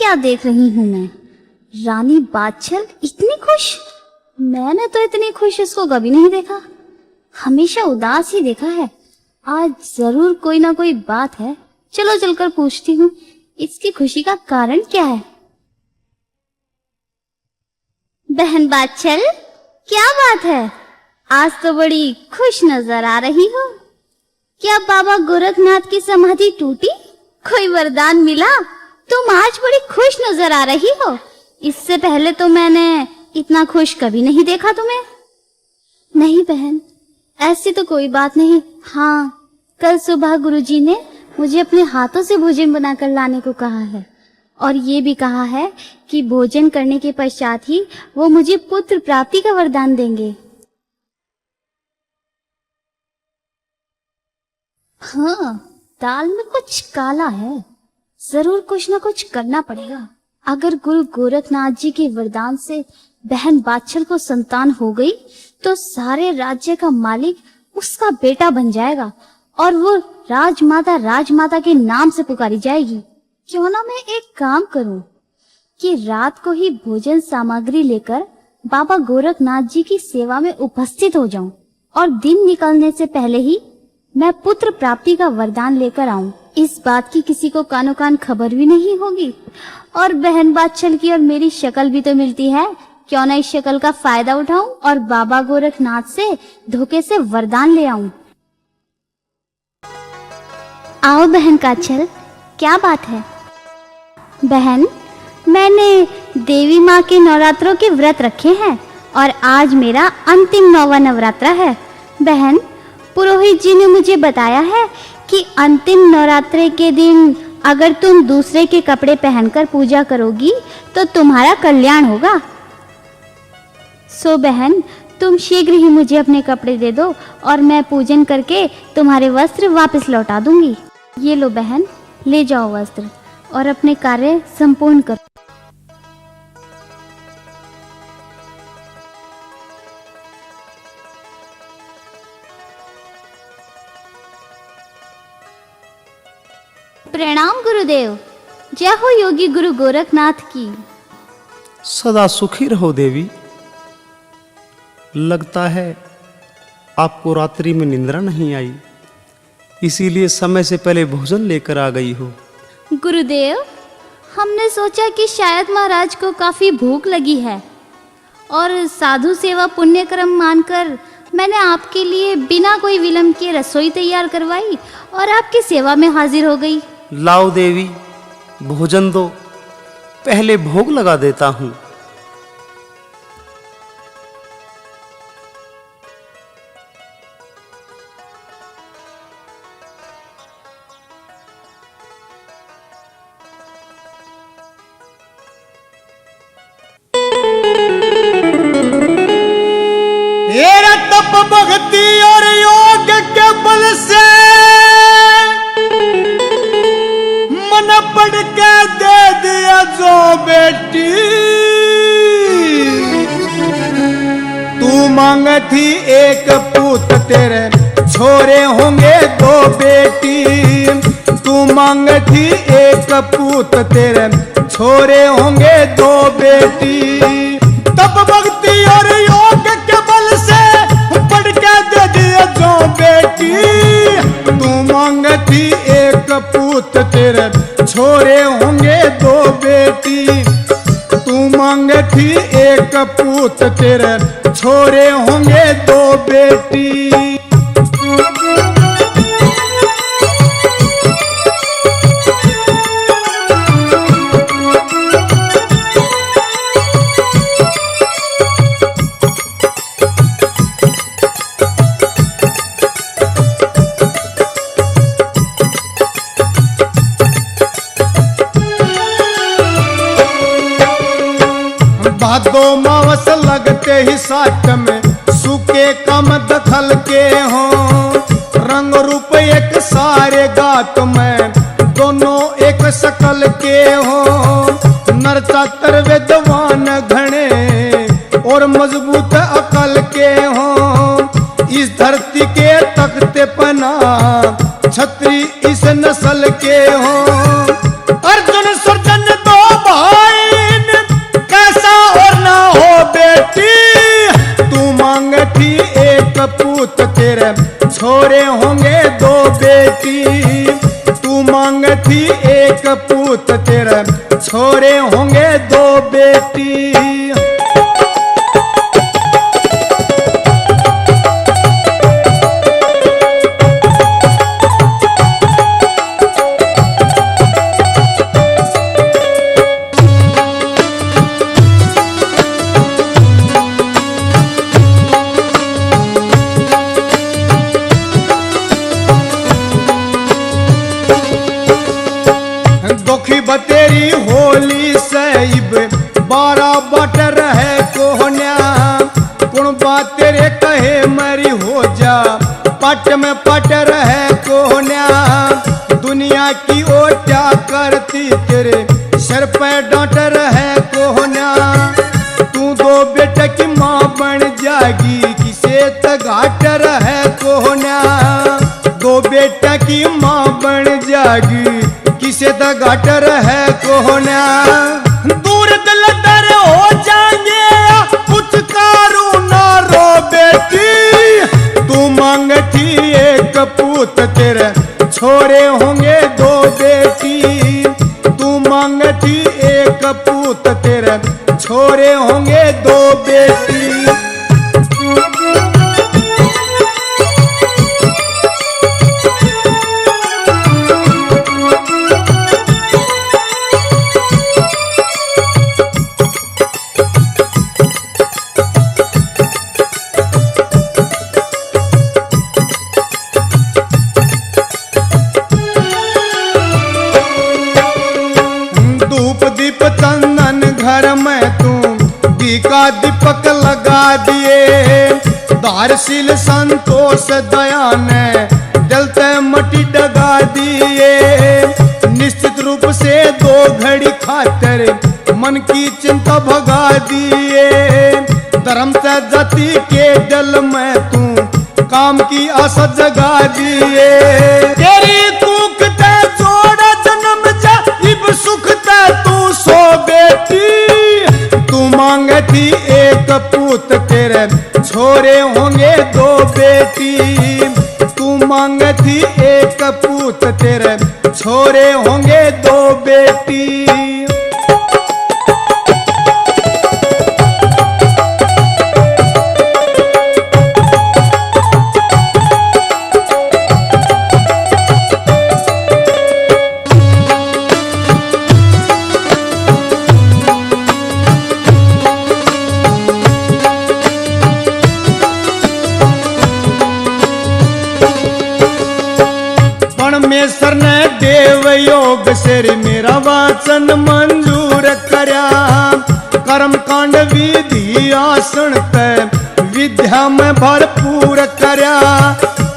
क्या देख रही हूँ मैं? रानी बादशाह इतनी खुश? मैंने तो इतनी खुश इसको कभी नहीं देखा। हमेशा उदास ही देखा है। आज जरूर कोई ना कोई बात है। चलो चलकर पूछती हूँ इसकी खुशी का कारण क्या है। बहन बादशाह, क्या बात है? आज तो बड़ी खुश नजर आ रही हो। क्या बाबा गोरखनाथ की समाधि टूटी? कोई वरदान मिला? तुम आज बड़ी खुश नजर आ रही हो। इससे पहले तो मैंने इतना खुश कभी नहीं देखा तुम्हें। नहीं बहन, ऐसी तो कोई बात नहीं। हाँ, कल सुबह गुरुजी ने मुझे अपने हाथों से भोजन बनाकर लाने को कहा है और ये भी कहा है कि भोजन करने के पश्चात ही वो मुझे पुत्र प्राप्ति का वरदान देंगे। हाँ, दाल में कुछ काला है। जरूर कुछ ना कुछ करना पड़ेगा। अगर गुरु गोरखनाथ जी के वरदान से बहन बादशाह को संतान हो गई तो सारे राज्य का मालिक उसका बेटा बन जाएगा और वो राजमाता के नाम से पुकारी जाएगी। क्यों ना मैं एक काम करूं कि रात को ही भोजन सामग्री लेकर बाबा गोरखनाथ जी की सेवा में उपस्थित हो जाऊं और दिन निकलने से पहले ही मैं पुत्र प्राप्ति का वरदान लेकर आऊं। इस बात की किसी को कानो कान खबर भी नहीं होगी और बहन बादशाह की और मेरी शक्ल भी तो मिलती है। क्यों ना इस शक्ल का फायदा उठाऊं और बाबा गोरखनाथ से धोखे से वरदान ले आऊं। आओ बहन काछल, क्या बात है? बहन, मैंने देवी माँ के नवरात्रों के व्रत रखे हैं और आज मेरा अंतिम 9वां नवरात्रा है। बहन, पुरोहित जी ने मुझे बताया है कि अंतिम नवरात्रे के दिन अगर तुम दूसरे के कपड़े पहनकर पूजा करोगी तो तुम्हारा कल्याण होगा। सो बहन, तुम शीघ्र ही मुझे अपने कपड़े दे दो और मैं पूजन करके तुम्हारे वस्त्र वापस लौटा दूंगी। ये लो बहन, ले जाओ वस्त्र और अपने कार्य संपूर्ण करो। प्रणाम गुरुदेव। जय हो योगी गुरु गोरखनाथ की। सदा सुखी रहो देवी। लगता है आपको रात्रि में निंद्रा नहीं आई, इसीलिए समय से पहले भोजन लेकर आ गई हो। गुरुदेव, हमने सोचा कि शायद महाराज को काफी भूख लगी है और साधु सेवा पुण्य कर्म मानकर मैंने आपके लिए बिना कोई विलंब के रसोई तैयार करवाई और आपकी सेवा में हाजिर हो गई। लाओ देवी, भोजन दो, पहले भोग लगा देता हूँ। तप भक्ति और योग के बल से मन पढ़ के दे दिया जो बेटी। तू मांग थी एक पूत, तेरे छोरे होंगे 2 बेटी। तू मांग थी एक पूत, तेरे छोरे होंगे 2 बेटी। तप भक्ति और योग के बल से पढ़ के दे दिया जो बेटी। तू मांगती एक पूत, तेरे छोरे होंगे 2 बेटी। तू मांगती एक पूत, तेरे छोरे होंगे 2 बेटी। भादो मावस लगते ही साथ में सूखे कम दखल के हो। रंग रूप एक सारे गात में दोनों एक शकल के हो। नर चातर विद्वान घने और मजबूत अकल के हो। इस धरती के तख्ते पना छत्री इस नस्ल के हो। अर्जुन सर्जन 2 भाई छोरे होंगे दो बेटी। तू मांगे थी एक पूत तेरे छोरे होंगे दो बेटी। दुखी बतेरी होली सैब 12 बटर है कोहन्या। कुण बात तेरे कहे मरी हो जा पट में पटर है कोहन्या। दुनिया की ओर क्या करती तेरे सर पे डॉटर है कोहन्या। तू दो बेटे की माँ बन जाएगी किसे तगाटर है कोहन्या। दो बेटा की माँ बन जाएगी किसे द गाटर है कोहन्या। दूर दिल दर हो जाएंगे कुछ कारू ना रो बेटी। तू मांग थी एक पूत तेरे छोरे होंगे दो बेटी। तू मांग थी एक पूत तेरे छोरे होंगे दो बेटी। चंदन घर में तू दीका दीपक लगा दिए। दारशील संतोष दया ने जलते मटी डगा दिए। निश्चित रूप से दो घड़ी खातर मन की चिंता भगा दिए। धर्म से जाति के जल में तू काम की आशा जगा दिए। तेरी कूक ते जोड़ा जन्म जा इब सुख ते तू सो बेटी। तू मांगे थी एक पूत तेरे छोरे होंगे दो बेटी। तू मांगे थी एक पूत तेरे छोरे होंगे दो बेटी। परमेश्वर ने देव योग से मेरा वाचन मंजूर करया। कर्म कांड विधि आसन पे विद्या में भरपूर करया।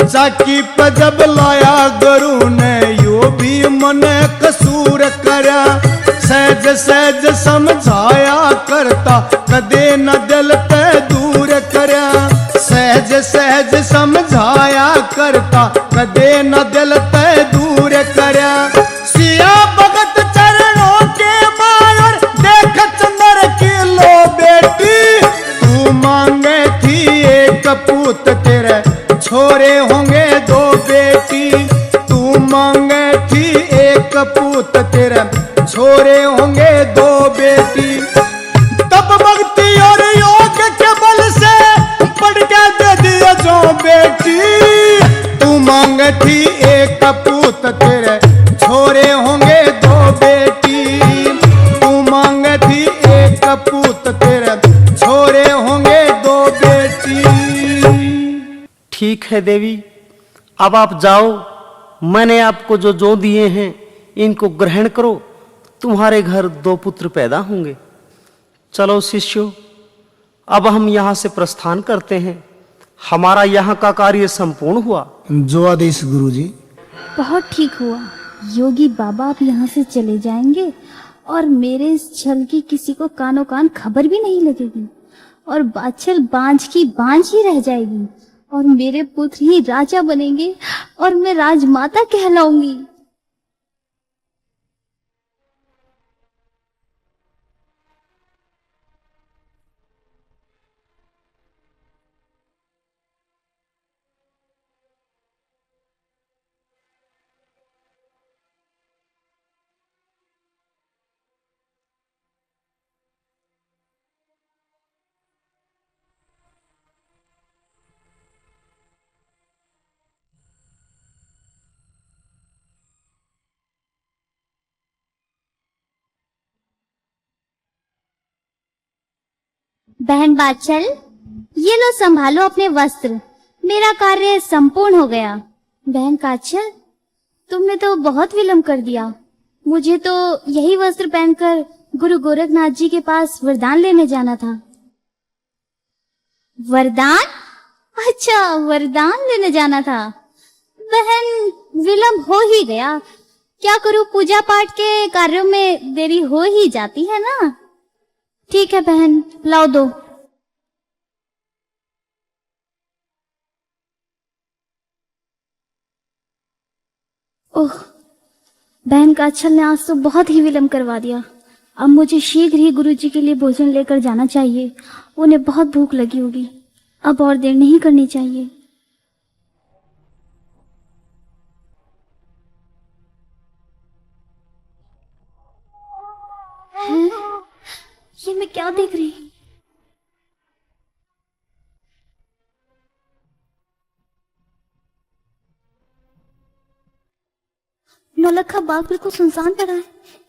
चाकी पे जब लाया गुरु ने यो भी मन कसूर करया। सहज सहज समझाया करता कदे न दिल पे दूर करया। सहज सहज समझाया करता कदे न दिल पे दूर करया। सिया भगत चरणों के मायर देख चंद्र की लो बेटी। तू मांगे थी एक पूत तेरे छोरे होंगे दो बेटी। तू मांगे थी एक पूत तेरे छोरे होंगे दो बेटी। तब भक्ति और योग के बल से बढ़ के दे दिया जो बेटी। तू मांग थी एक पूत तेरे छोरे होंगे दो बेटी। तू मांग थी एक पूत तेरे छोरे होंगे दो बेटी। ठीक है देवी, अब आप जाओ। मैंने आपको जो दिए हैं इनको ग्रहण करो। तुम्हारे घर दो पुत्र पैदा होंगे। चलो शिष्यों, अब हम यहाँ से प्रस्थान करते हैं। हमारा यहाँ का कार्य संपूर्ण हुआ। जो आदेश गुरुजी। बहुत ठीक हुआ। योगी बाबा अब यहाँ से चले जाएंगे और मेरे इस छल की किसी को कानो कान खबर भी नहीं लगेगी और बाछल बांझ की बांझ ही रह जाएगी और मेरे पुत्र ही राजा बनेंगे और मैं राजमाता कहलाऊंगी। बहन बाचल, ये लो संभालो अपने वस्त्र, मेरा कार्य संपूर्ण हो गया। बहन काचल, तुमने तो बहुत विलंब कर दिया। मुझे तो यही वस्त्र पहनकर गुरु गोरखनाथ जी के पास वरदान लेने जाना था। वरदान? अच्छा, वरदान लेने जाना था। बहन, विलंब हो ही गया। क्या करूं, पूजा पाठ के कार्यों में देरी हो ही जाती है ना। ठीक है बहन, लाओ दो। ओह, बहन काचल ने आज तो बहुत ही विलंब करवा दिया। अब मुझे शीघ्र ही गुरुजी के लिए भोजन लेकर जाना चाहिए। उन्हें बहुत भूख लगी होगी। अब और देर नहीं करनी चाहिए। हैं? ये मैं क्या देख रही हूँ? नौलखा बाग बिल्कुल सुनसान पड़ा है।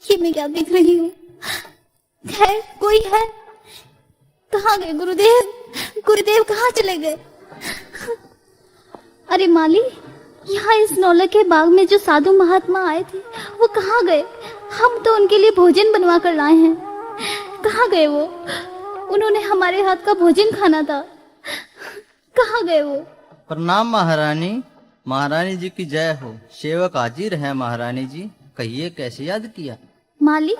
ये मैं क्या देख रही हूँ? है कोई है? कहाँ गए गुरुदेव? गुरुदेव कहाँ चले गए? अरे माली, यहाँ इस नौलखे बाग में जो साधु महात्मा आए थे वो कहाँ गए? हम तो उनके लिए भोजन बनवा कर लाए हैं। कहाँ गए वो? उन्होंने हमारे हाथ का भोजन खाना था। कहाँ गए वो? प्रणाम महारानी। महारानी जी की जय हो। सेवक हाजिर है महारानी जी। कहिए कैसे याद किया? माली,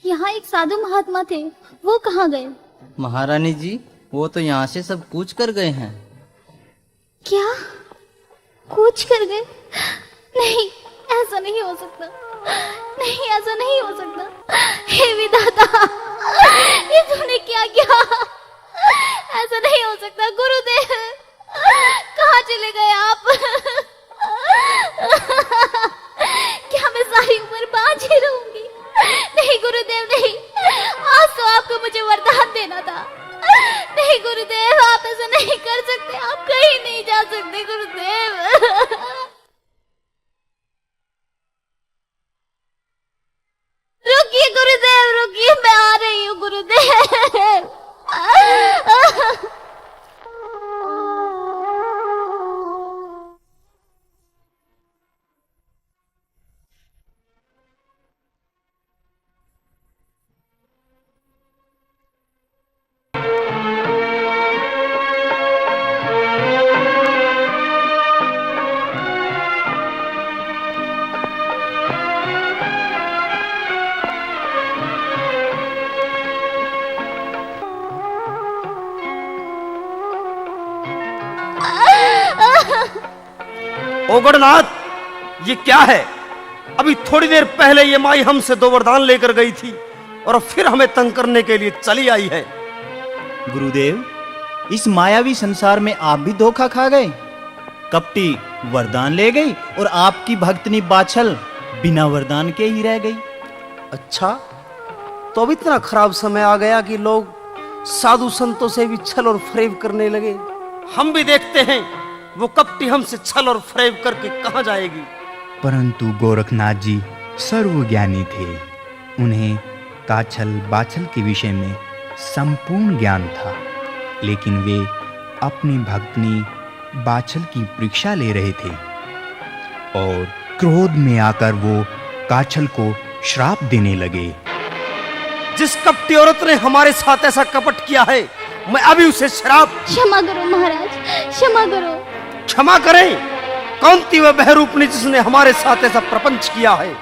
यहाँ एक साधु महात्मा थे, वो कहाँ गए? महारानी जी, वो तो यहाँ से सब कूच कर गए हैं। क्या? कूच कर गए? नहीं, ऐसा नहीं हो सकता। नहीं, ऐसा नहीं हो सकता। हे विधाता, ये तूने क्या किया? ऐसा नहीं हो सकता। गुरुदेव, कहाँ चले गए आप? क्या मैं सारी उम्र बांझ ही रहूंगी? नहीं गुरुदेव, नहीं। आज तो आपको मुझे वरदान देना था। नहीं गुरुदेव, आप ऐसा नहीं कर सकते। आप कहीं नहीं जा सकते गुरुदेव। रुकिए गुरुदेव, रुकिए, मैं आ रही हूँ गुरुदेव। ओ गणनाथ, ये क्या है? अभी थोड़ी देर पहले ये माई हमसे 2 वरदान लेकर गई थी और अब फिर हमें तंग करने के लिए चली आई है। गुरुदेव, इस मायावी संसार में आप भी धोखा खा गए। कपटी वरदान ले गई और आपकी भक्तनी बाछल बिना वरदान के ही रह गई। अच्छा, तो अब इतना खराब समय आ गया कि लोग साधु संतों से भी छल और फरेब करने लगे। हम भी देखते हैं वो कपटी हमसे छल और फरेब करके कहाँ जाएगी। परंतु गोरखनाथ जी सर्वज्ञानी थे। उन्हें काछल बाछल के विषय में संपूर्ण ज्ञान था, लेकिन वे अपनी भक्तनी बाछल की परीक्षा ले रहे थे और क्रोध में आकर वो काछल को श्राप देने लगे। जिस कपटी औरत ने हमारे साथ ऐसा कपट किया है, मैं अभी उसे श्राप। क्षमा करो महाराज, क्षमा करो। क्षमा करें? कौन थी वह बहरूपनी जिसने हमारे साथ ऐसा प्रपंच किया है?